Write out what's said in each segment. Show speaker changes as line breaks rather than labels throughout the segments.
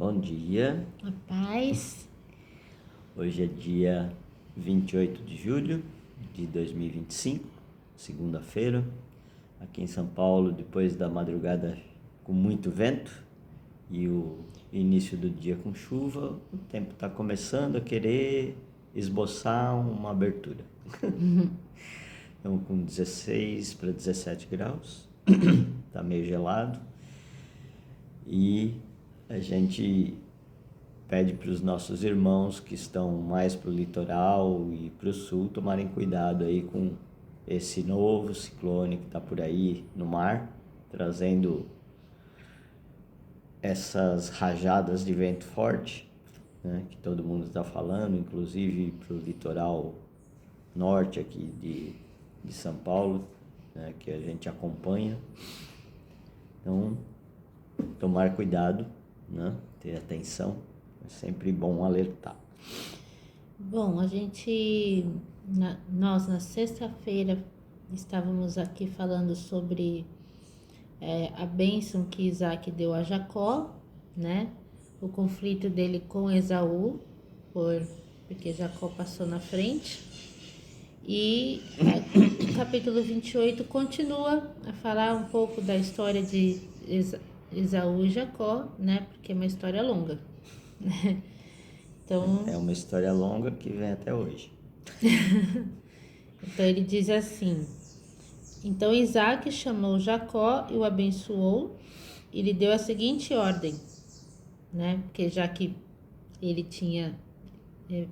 Bom dia,
A paz.
hoje é dia 28 de julho de 2025, segunda-feira, aqui em São Paulo, depois da madrugada com muito vento e o início do dia com chuva, o tempo está começando a querer esboçar uma abertura. Estamos com 16 para 17 graus, está meio gelado e a gente pede para os nossos irmãos que estão mais para o litoral e para o sul tomarem cuidado aí com esse novo ciclone que está por aí no mar, trazendo essas rajadas de vento forte, né, que todo mundo está falando, inclusive para o litoral norte aqui de São Paulo, né, que a gente acompanha. Então, tomar cuidado, né, ter atenção. É sempre bom alertar.
Bom, nós na sexta-feira estávamos aqui falando sobre a bênção que Isaac deu a Jacó, né? O conflito dele com Esaú, porque Jacó passou na frente. E o capítulo 28 continua a falar um pouco da história de Esaú e Jacó, né? Porque é uma história longa. Então,
É uma história longa que vem até hoje.
então ele diz assim: Então Isaac chamou Jacó e o abençoou, e lhe deu a seguinte ordem, né? Porque já que ele tinha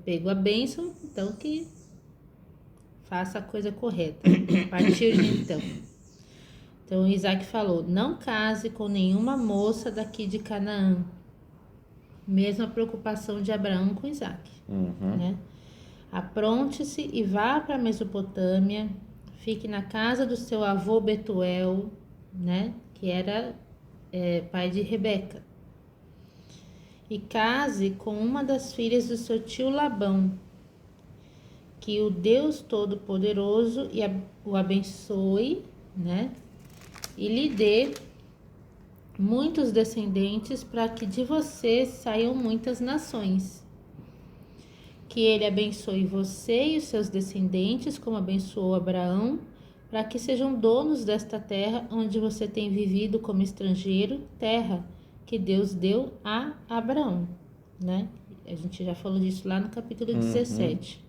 pego a bênção, então que faça a coisa correta. A partir de então. Então Isaac falou: Não case com nenhuma moça daqui de Canaã. Mesma preocupação de Abraão com Isaac, né? Apronte-se e vá para a Mesopotâmia, fique na casa do seu avô Betuel, né? Que era pai de Rebeca. E case com uma das filhas do seu tio Labão, que o Deus Todo-Poderoso o abençoe, né? E lhe dê muitos descendentes para que de você saiam muitas nações. Que ele abençoe você e os seus descendentes, como abençoou Abraão, para que sejam donos desta terra onde você tem vivido como estrangeiro, terra que Deus deu a Abraão, né? A gente já falou disso lá no capítulo 17.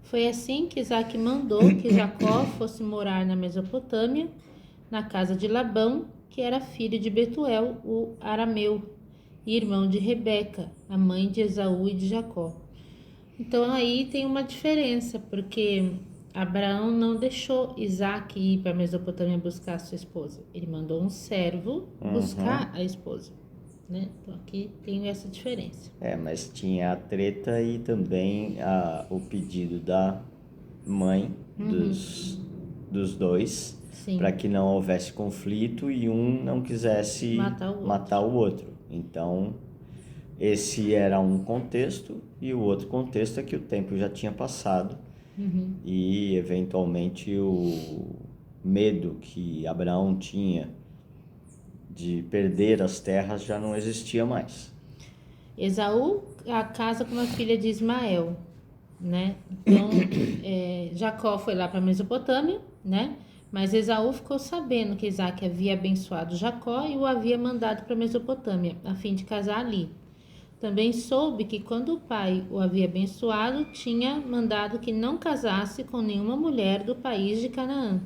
Foi assim que Isaac mandou que Jacó fosse morar na Mesopotâmia, na casa de Labão, que era filho de Betuel, o arameu, e irmão de Rebeca, a mãe de Esaú e de Jacó. Então aí tem uma diferença, porque Abraão não deixou Isaac ir para a Mesopotâmia buscar a sua esposa. Ele mandou um servo buscar a esposa, né? Então aqui tem essa diferença.
Mas tinha a treta e também o pedido da mãe dos dois, para que não houvesse conflito e um não quisesse matar o outro. Então, esse era um contexto e o outro contexto é que o tempo já tinha passado e, eventualmente, o medo que Abraão tinha de perder as terras já não existia mais.
Esaú casa com uma filha de Ismael, né? Então, Jacó foi lá para a Mesopotâmia, né? Mas Esaú ficou sabendo que Isaac havia abençoado Jacó e o havia mandado para a Mesopotâmia, a fim de casar ali. Também soube que quando o pai o havia abençoado, tinha mandado que não casasse com nenhuma mulher do país de Canaã.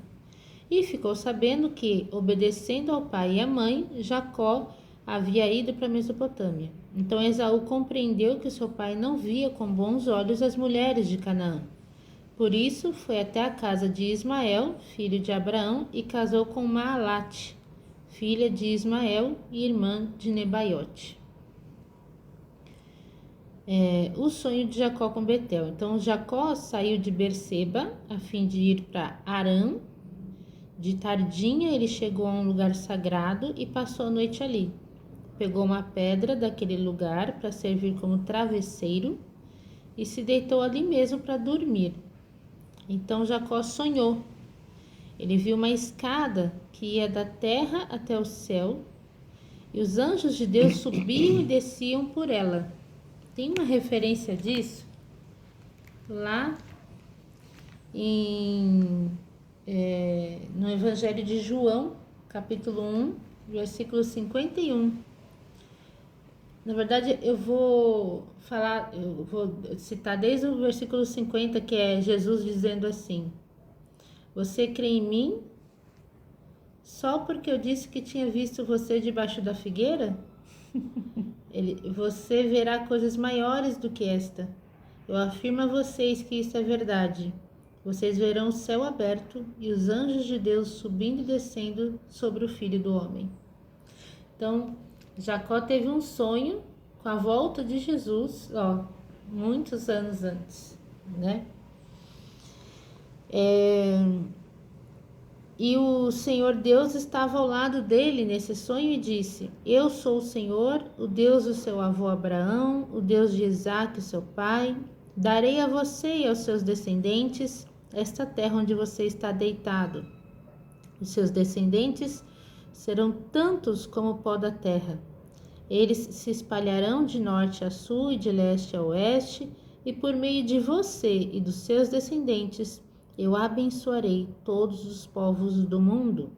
E ficou sabendo que, obedecendo ao pai e à mãe, Jacó havia ido para a Mesopotâmia. Então Esaú compreendeu que seu pai não via com bons olhos as mulheres de Canaã. Por isso foi até a casa de Ismael, filho de Abraão, e casou com Maalate, filha de Ismael e irmã de Nebaiote. O sonho de Jacó com Betel. Então Jacó saiu de Berseba a fim de ir para Harã. De tardinha ele chegou a um lugar sagrado e passou a noite ali. Pegou uma pedra daquele lugar para servir como travesseiro e se deitou ali mesmo para dormir. Então Jacó sonhou. Ele viu uma escada que ia da terra até o céu e os anjos de Deus subiam e desciam por ela. Tem uma referência disso lá no Evangelho de João, capítulo 1, versículo 51. Na verdade, eu vou citar desde o versículo 50, que é Jesus dizendo assim: Você crê em mim só porque eu disse que tinha visto você debaixo da figueira? Você verá coisas maiores do que esta. Eu afirmo a vocês que isso é verdade. Vocês verão o céu aberto e os anjos de Deus subindo e descendo sobre o Filho do Homem. Então, Jacó teve um sonho com a volta de Jesus, muitos anos antes, né? E o Senhor Deus estava ao lado dele nesse sonho e disse: Eu sou o Senhor, o Deus do seu avô Abraão, o Deus de Isaque, seu pai. Darei a você e aos seus descendentes esta terra onde você está deitado. Os seus descendentes serão tantos como o pó da terra. Eles se espalharão de norte a sul e de leste a oeste, e por meio de você e dos seus descendentes eu abençoarei todos os povos do mundo.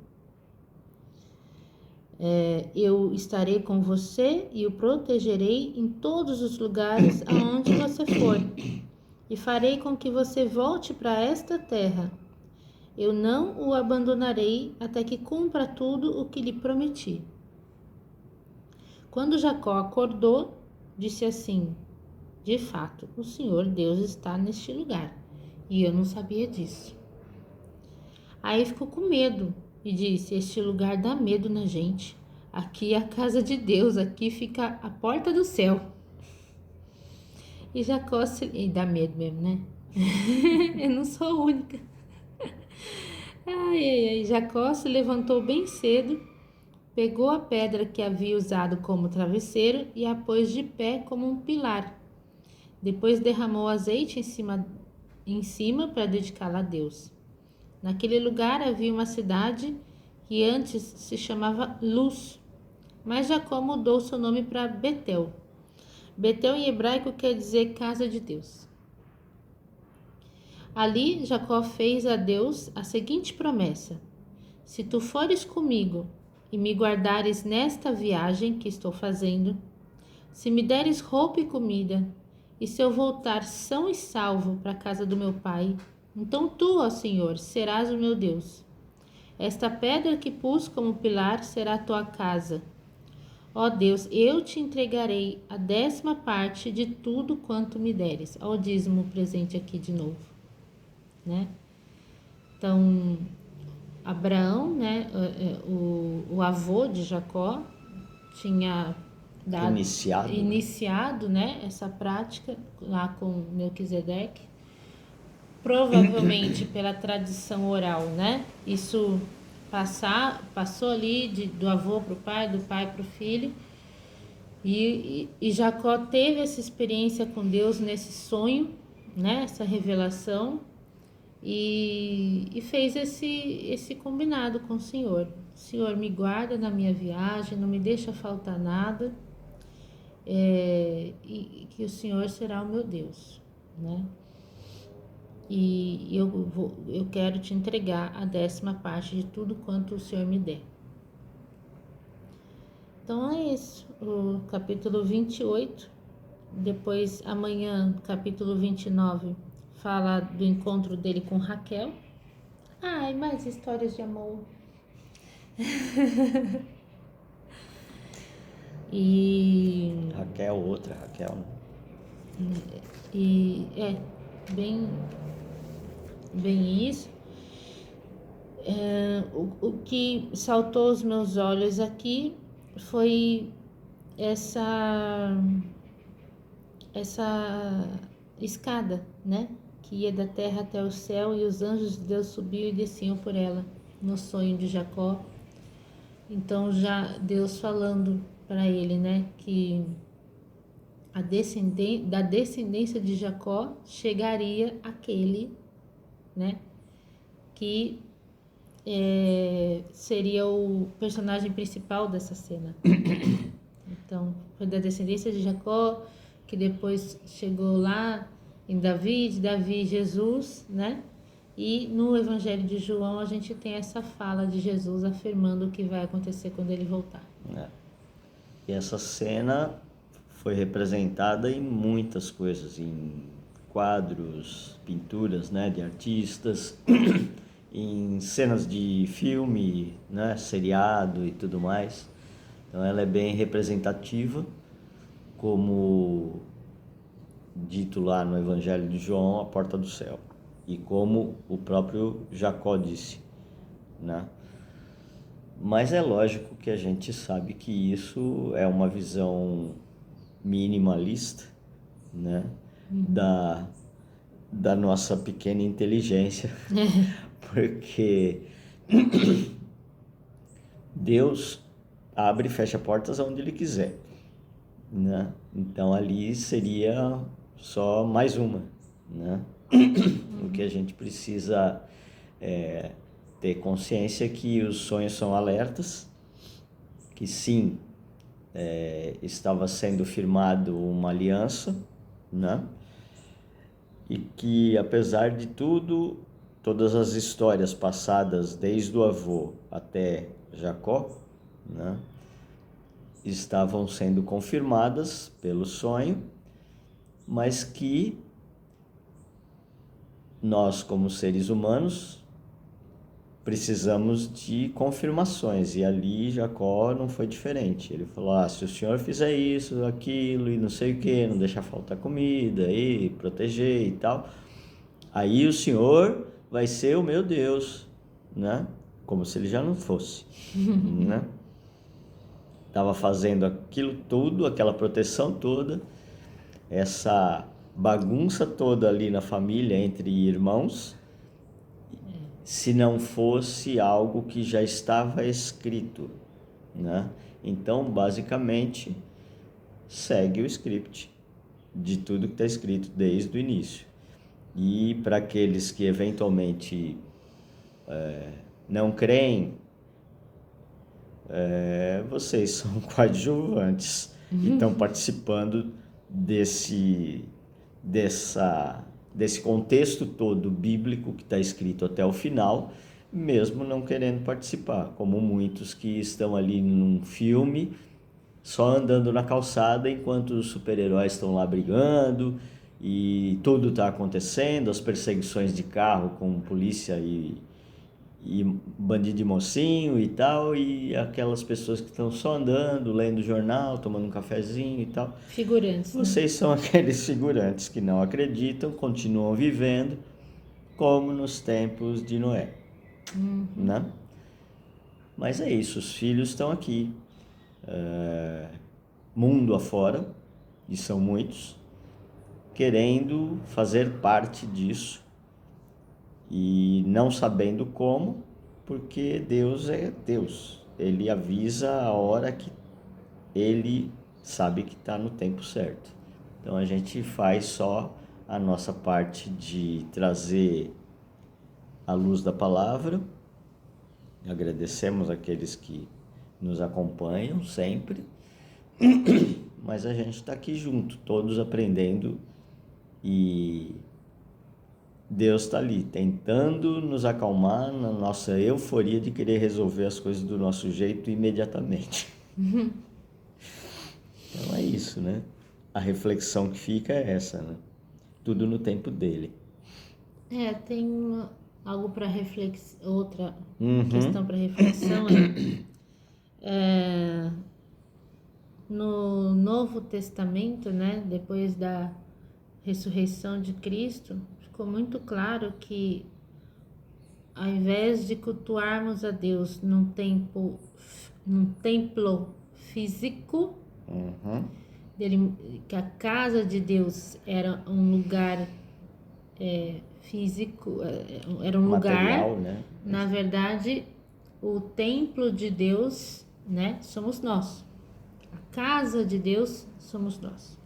Eu estarei com você e o protegerei em todos os lugares aonde você for, e farei com que você volte para esta terra. Eu não o abandonarei até que cumpra tudo o que lhe prometi. Quando Jacó acordou, disse assim: De fato, o Senhor Deus está neste lugar, e eu não sabia disso. Aí ficou com medo e disse: Este lugar dá medo na gente. Aqui é a casa de Deus, aqui fica a porta do céu. E Jacó e dá medo mesmo, né? Eu não sou a única. Jacó se levantou bem cedo, pegou a pedra que havia usado como travesseiro e a pôs de pé como um pilar. Depois derramou azeite em cima para dedicá-la a Deus. Naquele lugar havia uma cidade que antes se chamava Luz, mas Jacó mudou seu nome para Betel. Betel em hebraico quer dizer casa de Deus. Ali Jacó fez a Deus a seguinte promessa: Se tu fores comigo e me guardares nesta viagem que estou fazendo, se me deres roupa e comida, e se eu voltar são e salvo para a casa do meu pai, então tu, ó Senhor, serás o meu Deus. Esta pedra que pus como pilar será a tua casa. Ó Deus, eu te entregarei a 10ª parte de tudo quanto me deres. Ó, o dízimo presente aqui de novo, né? Então, Abraão, né, o avô de Jacó, tinha iniciado, né, essa prática lá com Melquisedeque, provavelmente pela tradição oral, né? Isso passou ali do avô para o pai, do pai para o filho, e Jacó teve essa experiência com Deus nesse sonho, né? Essa revelação, e fez esse combinado com o Senhor. Senhor, me guarda na minha viagem, não me deixa faltar nada, e que o Senhor será o meu Deus, né? E eu quero te entregar a 10ª parte de tudo quanto o Senhor me der. Então é isso, o capítulo 28. Depois, amanhã, capítulo 29, fala do encontro dele com Raquel. Ai, mais histórias de amor. E
Raquel, outra Raquel, né?
E bem isso. O que saltou aos meus olhos aqui foi essa escada, né? Que ia da terra até o céu, e os anjos de Deus subiam e desciam por ela no sonho de Jacó. Então, já Deus falando para ele, né, que da descendência de Jacó chegaria aquele, né, que seria o personagem principal dessa cena. Então, foi da descendência de Jacó, que depois chegou lá em Davi, de Davi Jesus, né? E no Evangelho de João a gente tem essa fala de Jesus afirmando o que vai acontecer quando ele voltar.
E essa cena foi representada em muitas coisas, em quadros, pinturas, né, de artistas, em cenas de filme, né, seriado e tudo mais. Então ela é bem representativa, como dito lá no Evangelho de João, a porta do céu. E como o próprio Jacó disse, né? Mas é lógico que a gente sabe que isso é uma visão minimalista, né? Da nossa pequena inteligência, porque Deus abre e fecha portas onde Ele quiser, né? Então ali seria só mais uma, né? O que a gente precisa ter consciência é que os sonhos são alertas, que sim, estava sendo firmado uma aliança, né? E que apesar de tudo, todas as histórias passadas desde o avô até Jacó, né, estavam sendo confirmadas pelo sonho, mas que nós, como seres humanos, precisamos de confirmações, e ali Jacó não foi diferente. Ele falou, se o senhor fizer isso, aquilo e não sei o que, não deixar faltar comida e proteger e tal, aí o senhor vai ser o meu Deus, né? Como se ele já não fosse, né? Estava fazendo aquilo tudo, aquela proteção toda, essa bagunça toda ali na família entre irmãos, se não fosse algo que já estava escrito, né? Então, basicamente, segue o script de tudo que está escrito desde o início. E para aqueles que eventualmente não creem, vocês são coadjuvantes e estão participando desse contexto todo bíblico que está escrito até o final, mesmo não querendo participar, como muitos que estão ali num filme só andando na calçada enquanto os super-heróis estão lá brigando e tudo está acontecendo, as perseguições de carro com polícia e bandido de mocinho e tal, e aquelas pessoas que estão só andando, lendo jornal, tomando um cafezinho e tal.
Figurantes,
Vocês são aqueles figurantes que não acreditam, continuam vivendo como nos tempos de Noé, né? Mas é isso, os filhos estão aqui, mundo afora, e são muitos, querendo fazer parte disso e não sabendo como, porque Deus é Deus. Ele avisa a hora que ele sabe que está no tempo certo. Então a gente faz só a nossa parte de trazer a luz da palavra. Agradecemos aqueles que nos acompanham sempre, mas a gente está aqui junto, todos aprendendo, e Deus está ali tentando nos acalmar na nossa euforia de querer resolver as coisas do nosso jeito imediatamente. Então é isso, né? A reflexão que fica é essa, né? Tudo no tempo dele.
Tem algo para reflexão, outra questão para reflexão no Novo Testamento, né? Depois da ressurreição de Cristo, ficou muito claro que ao invés de cultuarmos a Deus num templo físico, que a casa de Deus era um lugar físico, era um
material,
lugar,
né?
Na verdade, o templo de Deus, né, somos nós. A casa de Deus somos nós.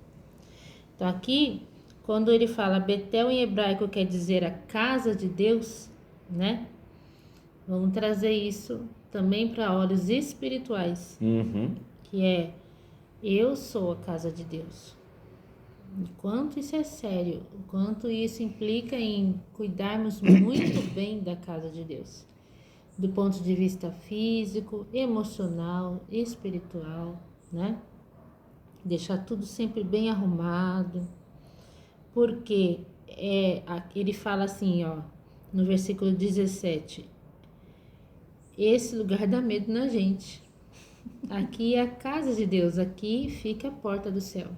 Então aqui, quando ele fala Betel em hebraico quer dizer a casa de Deus, né? Vamos trazer isso também para olhos espirituais,
Uhum.
que é: eu sou a casa de Deus. O quanto isso é sério, o quanto isso implica em cuidarmos muito bem da casa de Deus, do ponto de vista físico, emocional, espiritual, né? Deixar tudo sempre bem arrumado, porque ele fala assim, ó, no versículo 17: esse lugar dá medo na gente. Aqui é a casa de Deus, aqui fica a porta do céu.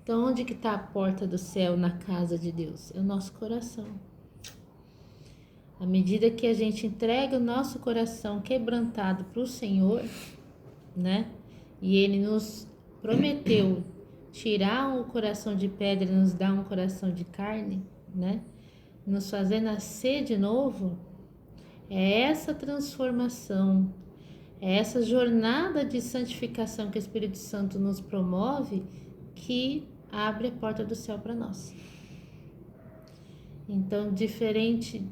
Então, onde que está a porta do céu na casa de Deus? É o nosso coração. À medida que a gente entrega o nosso coração quebrantado para o Senhor, né? E Ele nos prometeu tirar o coração de pedra e nos dar um coração de carne, né? Nos fazer nascer de novo. É essa transformação, é essa jornada de santificação que o Espírito Santo nos promove que abre a porta do céu para nós. Então, diferente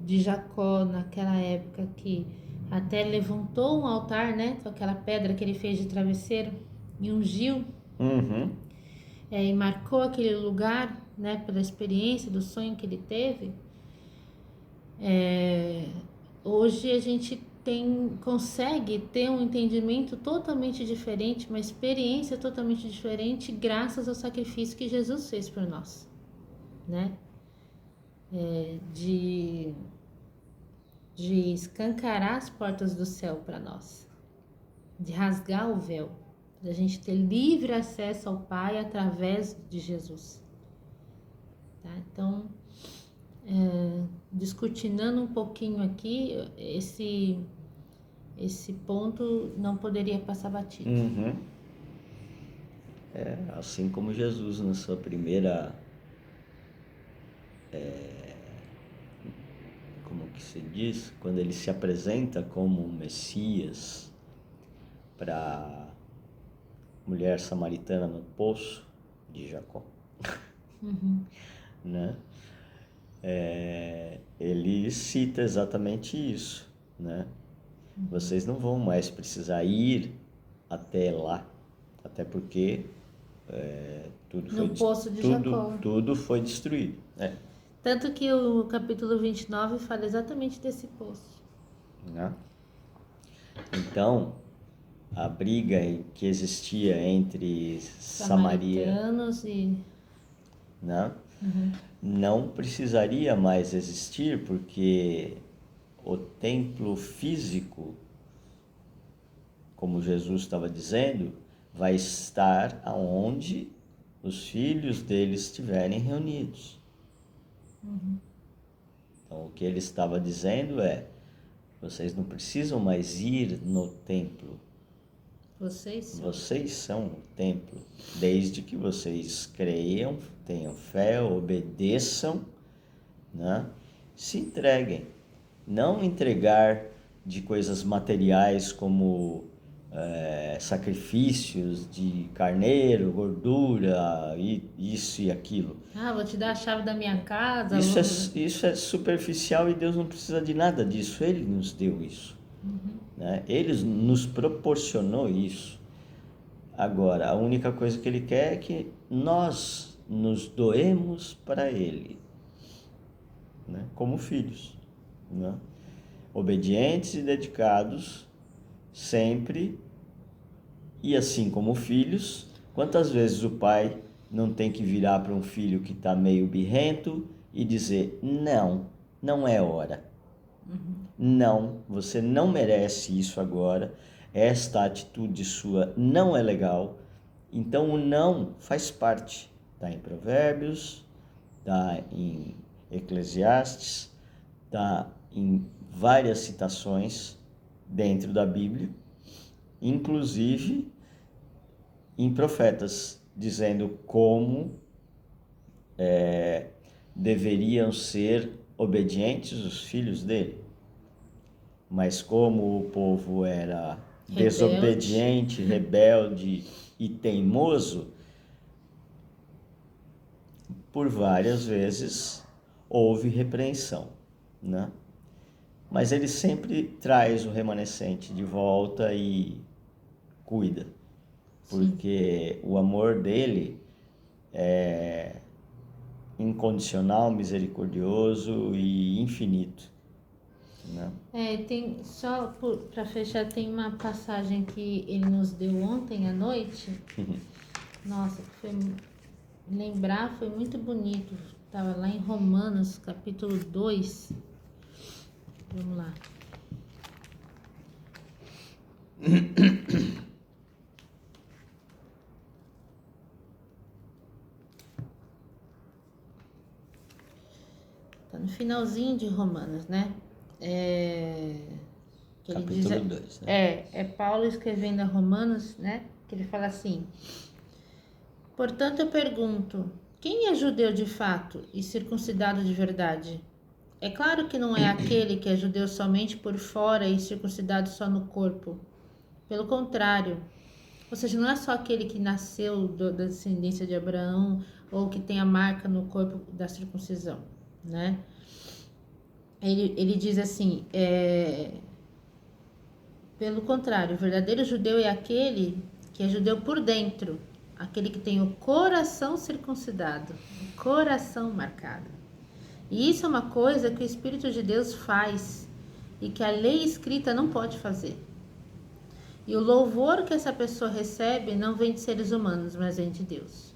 de Jacó naquela época, que até levantou um altar, né, com aquela pedra que ele fez de travesseiro e ungiu,
Uhum.
e marcou aquele lugar, né, pela experiência do sonho que ele teve. Hoje a gente consegue ter um entendimento totalmente diferente, uma experiência totalmente diferente, graças ao sacrifício que Jesus fez por nós, né? De escancarar as portas do céu para nós, de rasgar o véu, da gente ter livre acesso ao Pai através de Jesus. Tá? Então, descortinando um pouquinho aqui, esse ponto não poderia passar batido.
Uhum. Assim como Jesus na sua primeira, como que se diz, quando ele se apresenta como o Messias para a mulher samaritana no poço de Jacó, né? Ele cita exatamente isso, né? Vocês não vão mais precisar ir até lá, até porque tudo foi destruído, né?
Tanto que o capítulo 29 fala exatamente desse poço.
Né? Então, a briga que existia entre
Samaritanos
né? Não precisaria mais existir, porque o templo físico, como Jesus estava dizendo, vai estar aonde os filhos deles estiverem reunidos. Então, o que ele estava dizendo é: vocês não precisam mais ir no templo. Vocês são o templo, desde que vocês creiam, tenham fé, obedeçam, né? Se entreguem. Não entregar de coisas materiais como sacrifícios de carneiro, gordura, isso e aquilo.
Vou te dar a chave da minha casa.
Isso é superficial e Deus não precisa de nada disso. Ele nos deu isso. Né? Ele nos proporcionou isso. Agora, a única coisa que Ele quer é que nós nos doemos para Ele, né? Como filhos, né? Obedientes e dedicados sempre. E assim como filhos, quantas vezes o pai não tem que virar para um filho que está meio birrento e dizer: não, não é hora. Não, você não merece isso agora. Esta atitude sua não é legal. Então o não faz parte. Está em Provérbios, está em Eclesiastes, está em várias citações dentro da Bíblia, inclusive em profetas, dizendo como deveriam ser obedientes os filhos dele. Mas como o povo era desobediente, rebelde e teimoso, por várias vezes houve repreensão, né? mas ele sempre traz o remanescente de volta e cuida, porque o amor dele é incondicional, misericordioso e infinito, né?
Tem só para fechar, tem uma passagem que ele nos deu ontem à noite. Nossa, lembrar foi muito bonito. Estava lá em Romanos, capítulo 2. Vamos lá. Tá no finalzinho de Romanos, né? Que ele diz,
Capítulo 2, né?
é Paulo escrevendo a Romanos, né? Que ele fala assim: portanto, eu pergunto, quem é judeu de fato e circuncidado de verdade? É claro que não é aquele que é judeu somente por fora e circuncidado só no corpo. Pelo contrário, ou seja, não é só aquele que nasceu da descendência de Abraão ou que tem a marca no corpo da circuncisão, né? Ele diz assim, pelo contrário, o verdadeiro judeu é aquele que é judeu por dentro, aquele que tem o coração circuncidado, o coração marcado. E isso é uma coisa que o Espírito de Deus faz e que a lei escrita não pode fazer. E o louvor que essa pessoa recebe não vem de seres humanos, mas vem de Deus.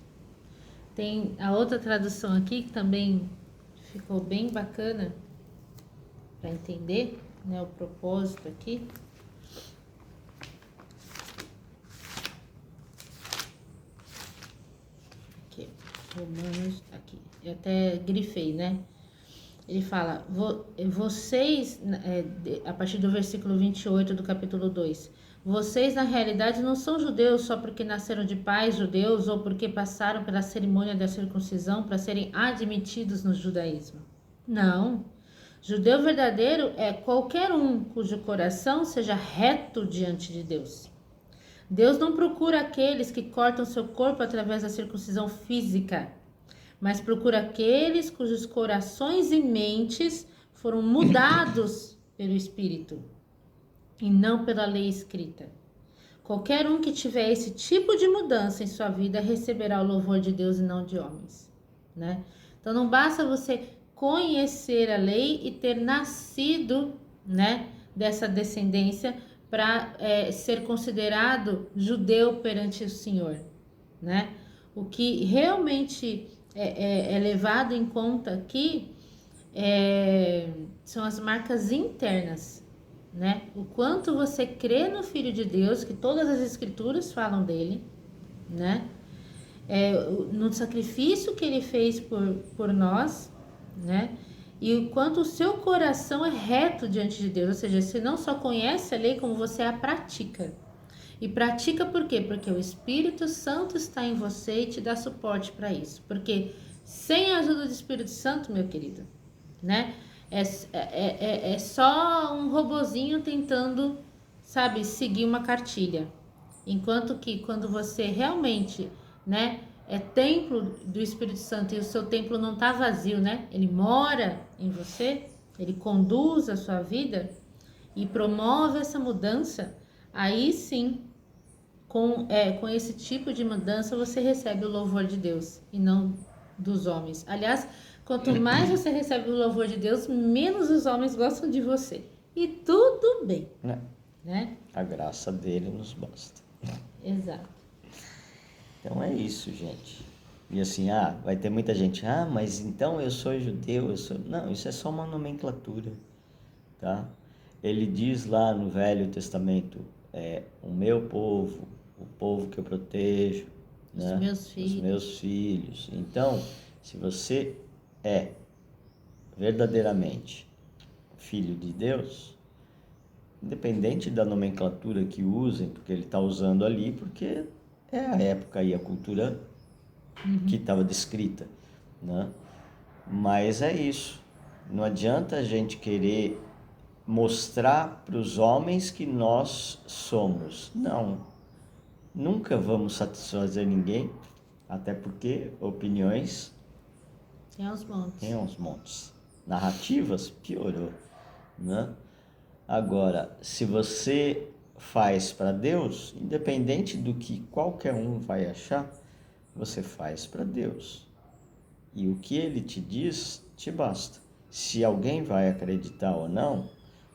Tem a outra tradução aqui que também ficou bem bacana para entender, né, o propósito aqui. Aqui, Romanos, aqui. Eu até grifei, né? Ele fala, vocês, a partir do versículo 28 do capítulo 2, vocês na realidade não são judeus só porque nasceram de pais judeus ou porque passaram pela cerimônia da circuncisão para serem admitidos no judaísmo. Não. Judeu verdadeiro é qualquer um cujo coração seja reto diante de Deus. Deus não procura aqueles que cortam seu corpo através da circuncisão física, mas procura aqueles cujos corações e mentes foram mudados pelo Espírito e não pela lei escrita. Qualquer um que tiver esse tipo de mudança em sua vida receberá o louvor de Deus e não de homens, né? Então não basta você conhecer a lei e ter nascido, né, dessa descendência para ser considerado judeu perante o Senhor, né? O que realmente é levado em conta aqui são as marcas internas, né? O quanto você crê no Filho de Deus, que todas as escrituras falam dele, né? No sacrifício que ele fez por nós, né? E o quanto o seu coração é reto diante de Deus, ou seja, você não só conhece a lei, como você a pratica. E pratica por quê? Porque o Espírito Santo está em você e te dá suporte para isso. Porque sem a ajuda do Espírito Santo, meu querido, né? É só um robozinho tentando, sabe, seguir uma cartilha. Enquanto que quando você realmente, né, é templo do Espírito Santo e o seu templo não está vazio, né? Ele mora em você, ele conduz a sua vida e promove essa mudança, aí sim, com esse tipo de mudança, você recebe o louvor de Deus e não dos homens. Aliás, quanto mais você recebe o louvor de Deus, menos os homens gostam de você. E tudo bem, né?
A graça dele nos basta.
Exato.
Então é isso, gente. E assim, vai ter muita gente, mas então eu sou judeu, Não, isso é só uma nomenclatura, tá? Ele diz lá no Velho Testamento, o meu povo, o povo que eu protejo, né? Os meus filhos. Então, se você é verdadeiramente filho de Deus, independente da nomenclatura que usem, porque ele está usando ali, porque é a época e a cultura que estava descrita, né? Mas é isso. Não adianta a gente querer mostrar para os homens que nós somos. Não. Nunca vamos satisfazer ninguém, até porque opiniões
tem aos montes.
Narrativas piorou, né? Agora, se você faz para Deus, independente do que qualquer um vai achar, você faz para Deus. E o que ele te diz, te basta. Se alguém vai acreditar ou não,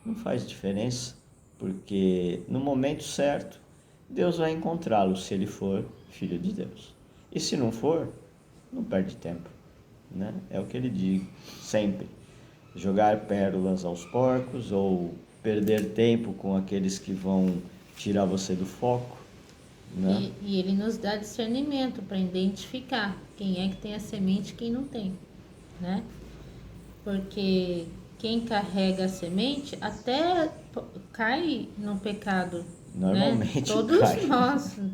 não faz diferença, porque no momento certo, Deus vai encontrá-lo se ele for filho de Deus. E se não for, não perde tempo, né? É o que ele diz sempre. Jogar pérolas aos porcos ou perder tempo com aqueles que vão tirar você do foco, né?
E ele nos dá discernimento para identificar quem é que tem a semente e quem não tem, né? Porque quem carrega a semente até cai no pecado, né?
Normalmente cai.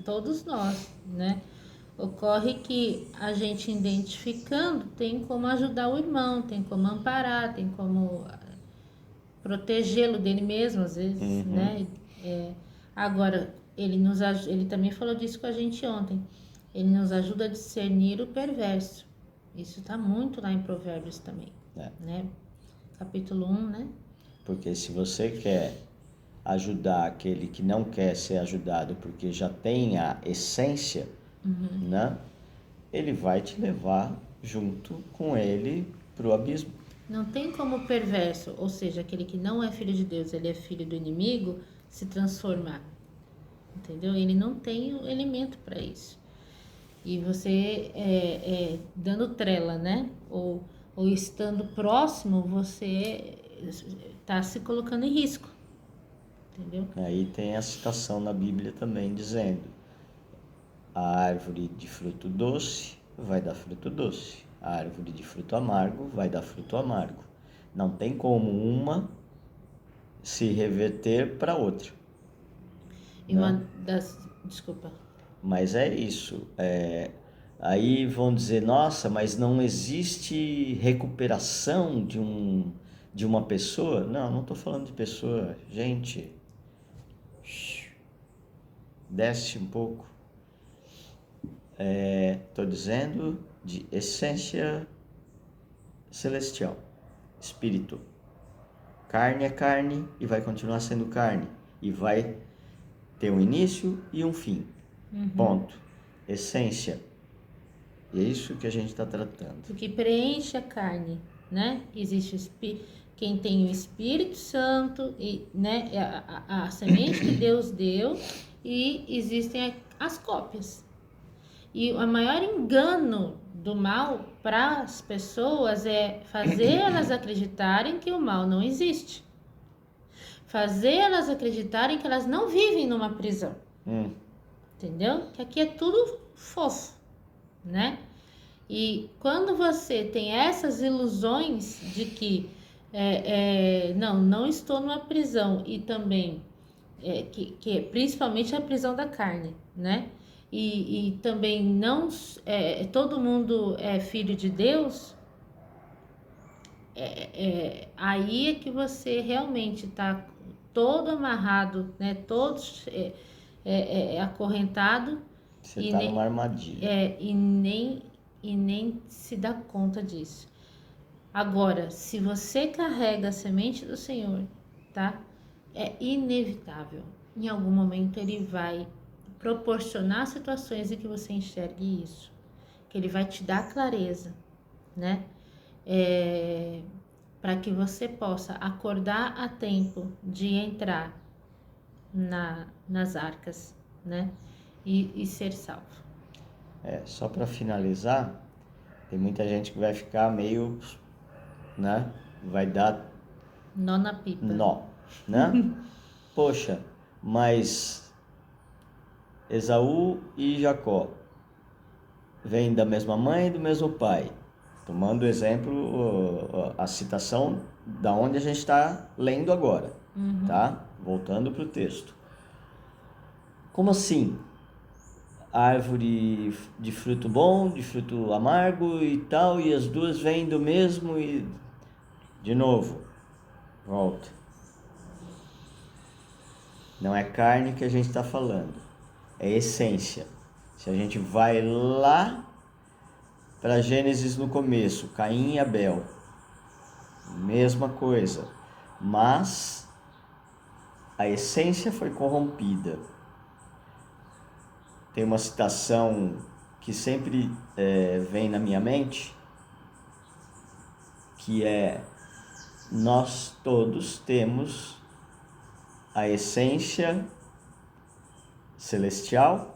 Todos nós, né? Ocorre que a gente identificando tem como ajudar o irmão, tem como amparar, tem como protegê-lo dele mesmo, às vezes, né? Agora, ele também falou disso com a gente ontem. Ele nos ajuda a discernir o perverso. Isso está muito lá em Provérbios também, né? Capítulo 1, né?
Porque se você quer ajudar aquele que não quer ser ajudado porque já tem a essência, né? Ele vai te levar junto com ele para o abismo.
Não tem como o perverso, ou seja, aquele que não é filho de Deus, ele é filho do inimigo, se transformar. Entendeu? Ele não tem o elemento para isso. E você dando trela, né? Ou estando próximo, você está se colocando em risco. Entendeu?
Aí tem a citação na Bíblia também dizendo: a árvore de fruto doce vai dar fruto doce, a árvore de fruto amargo vai dar fruto amargo. Não tem como uma se reverter para outra.
E uma das... Desculpa.
Mas é isso. Aí vão dizer, nossa, mas não existe recuperação de uma pessoa? Não estou falando de pessoa. Gente, desce um pouco. Estou dizendo de essência celestial, espírito. Carne é carne e vai continuar sendo carne. E vai ter um início e um fim. Ponto. Essência. E é isso que a gente está tratando.
O que preenche a carne, né? Existe quem tem o Espírito Santo, e, né? A semente que Deus deu, e existem as cópias. E o maior engano do mal para as pessoas é fazer elas acreditarem que o mal não existe. Fazer elas acreditarem que elas não vivem numa prisão. Entendeu? Que aqui é tudo fofo, né? E quando você tem essas ilusões de que não estou numa prisão, e também que principalmente a prisão da carne, né? E também não todo mundo é filho de Deus, aí é que você realmente está todo amarrado, né? Todo acorrentado.
Você está numa armadilha.
E nem se dá conta disso. Agora, se você carrega a semente do Senhor, tá? É inevitável. Em algum momento ele vai proporcionar situações em que você enxergue isso. Que ele vai te dar clareza, né? Para que você acordar a tempo de entrar nas arcas, né? E ser salvo.
Só para finalizar, tem muita gente que vai ficar meio, né? Vai dar
nó na pipa.
Nó, né? Poxa, mas Esaú e Jacó vêm da mesma mãe e do mesmo pai. Tomando o exemplo, a citação da onde a gente está lendo agora, tá? Voltando para o texto. Como assim? Árvore de fruto bom, de fruto amargo e tal, e as duas vêm do mesmo e... De novo, volta. Não é carne que a gente está falando, é essência. Se a gente vai lá para Gênesis no começo, Caim e Abel, mesma coisa, mas a essência foi corrompida. Tem uma citação que sempre vem na minha mente, que é: nós todos temos a essência celestial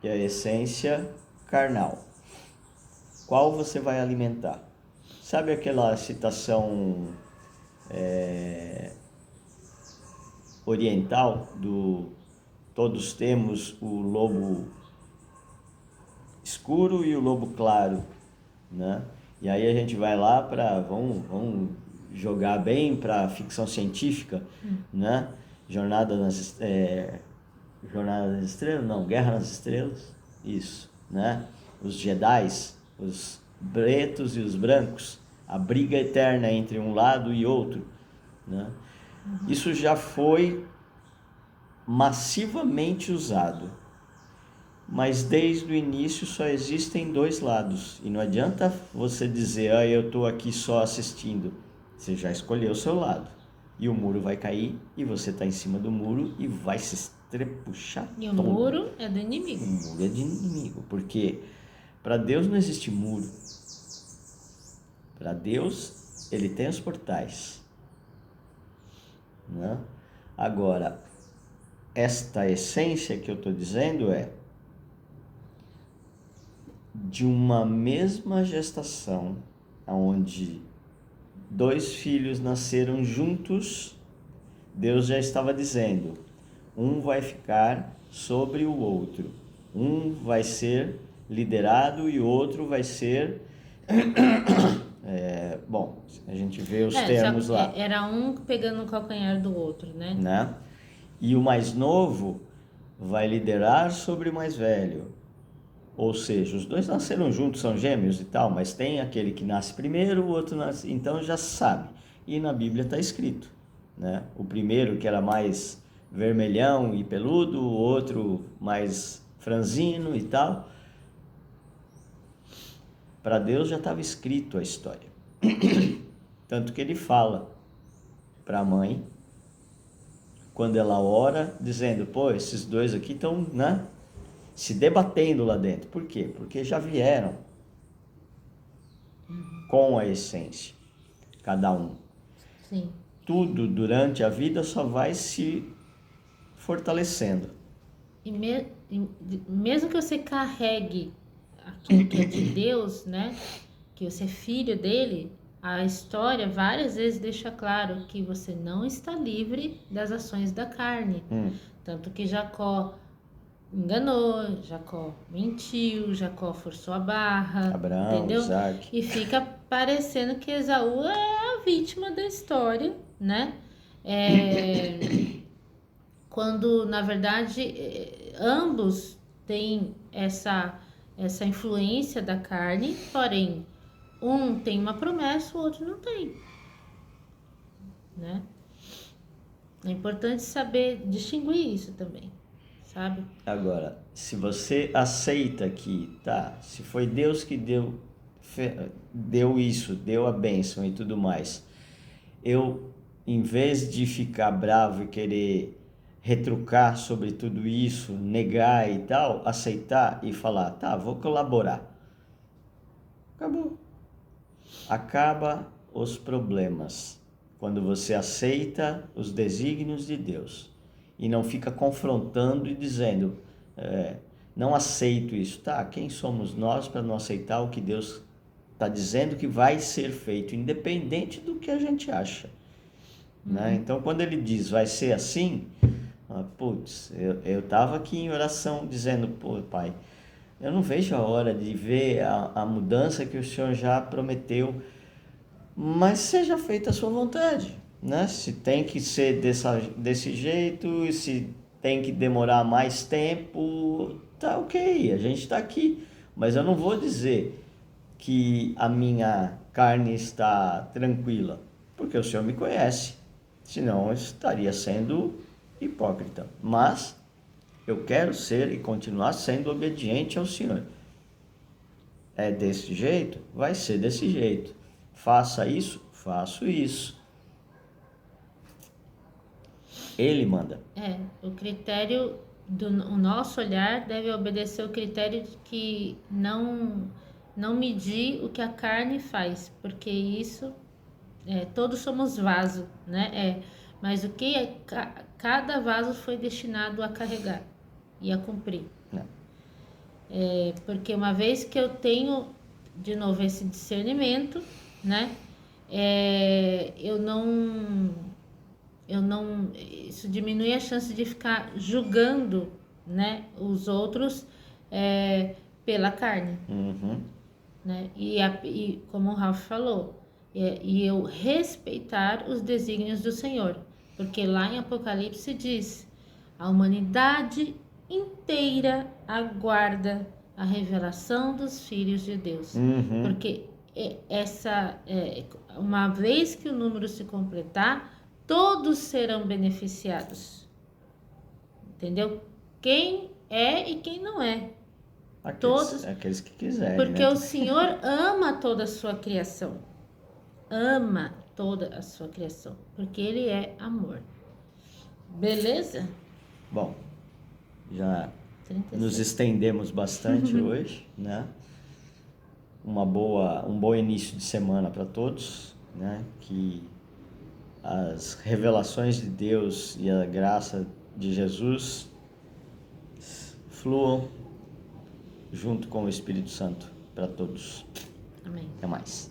e a essência carnal. Qual você vai alimentar? Sabe aquela citação oriental do todos temos o lobo escuro e o lobo claro, né? E aí a gente vai lá para vamos jogar bem para ficção científica, né? Jornada nas Estrelas, não, Guerra nas Estrelas, isso, né? Os Jedis, os pretos e os brancos, a briga eterna entre um lado e outro, né? Isso já foi massivamente usado, mas desde o início só existem dois lados, e não adianta você dizer: eu estou aqui só assistindo. Você já escolheu o seu lado, e o muro vai cair, e você está em cima do muro e vai se estrepuchar
E
todo.
o muro é do inimigo.
O muro é de inimigo, porque para Deus não existe muro. Para Deus, ele tem os portais, né? Agora, esta essência que eu estou dizendo é de uma mesma gestação, onde dois filhos nasceram juntos. Deus já estava dizendo: um vai ficar sobre o outro, um vai ser liderado e o outro vai ser bom, a gente vê os termos lá,
era um pegando o calcanhar do outro, né?
E o mais novo vai liderar sobre o mais velho. Ou seja, os dois nasceram juntos, são gêmeos e tal, mas tem aquele que nasce primeiro, o outro nasce, então já sabe. E na Bíblia está escrito, né? O primeiro que era mais vermelhão e peludo, o outro mais franzino e tal. Para Deus já estava escrito a história. Tanto que ele fala para a mãe, quando ela ora, dizendo: pô, esses dois aqui estão, né, se debatendo lá dentro. Por quê? Porque já vieram com a essência, cada um.
Sim.
Tudo durante a vida só vai se fortalecendo.
E mesmo que você carregue aquilo que é de Deus, né? Que você é filho dele, a história várias vezes deixa claro que você não está livre das ações da carne. Tanto que Jacó enganou, Jacó mentiu, Jacó forçou a barra,
Abraão,
entendeu?
Isaac.
E fica parecendo que Esaú é a vítima da história, né? Quando, na verdade, ambos têm essa influência da carne, porém, um tem uma promessa, o outro não tem, né? É importante saber distinguir isso também, sabe?
Agora, se você aceita que, tá, se foi Deus que deu isso, deu a bênção e tudo mais, eu, em vez de ficar bravo e querer retrucar sobre tudo isso, negar e tal, aceitar e falar: tá, vou colaborar. Acabou. Acaba os problemas quando você aceita os desígnios de Deus e não fica confrontando e dizendo: não aceito isso. Tá, quem somos nós para não aceitar o que Deus está dizendo que vai ser feito, independente do que a gente acha, né? Então, quando ele diz vai ser assim, putz, eu estava aqui em oração dizendo: pô, Pai, eu não vejo a hora de ver a mudança que o Senhor já prometeu, mas seja feita a sua vontade, né? Se tem que ser desse jeito, se tem que demorar mais tempo, tá ok, a gente está aqui. Mas eu não vou dizer que a minha carne está tranquila, porque o Senhor me conhece, senão eu estaria sendo hipócrita. Mas eu quero ser e continuar sendo obediente ao Senhor. É desse jeito? Vai ser desse jeito. Faça isso? Faço isso. Ele manda.
O critério o nosso olhar deve obedecer o critério de que não medir o que a carne faz, porque isso, todos somos vaso, né? Mas o que cada vaso foi destinado a carregar e a cumprir. Porque uma vez que eu tenho, de novo, esse discernimento, né? Isso diminui a chance de ficar julgando, né, os outros pela carne. Né? E como o Ralph falou, e eu respeitar os desígnios do Senhor, porque lá em Apocalipse diz: a humanidade inteira aguarda a revelação dos filhos de Deus, porque uma vez que o número se completar, todos serão beneficiados, entendeu? Quem é e quem não é.
Aqueles que quiserem.
Porque
né?
o Senhor ama toda a sua criação. Ama toda a sua criação. Porque Ele é amor. Beleza?
Bom, já
36.
nos estendemos bastante hoje, né? Um bom início de semana para todos, né? Que as revelações de Deus e a graça de Jesus fluam junto com o Espírito Santo para todos.
Amém.
Até mais.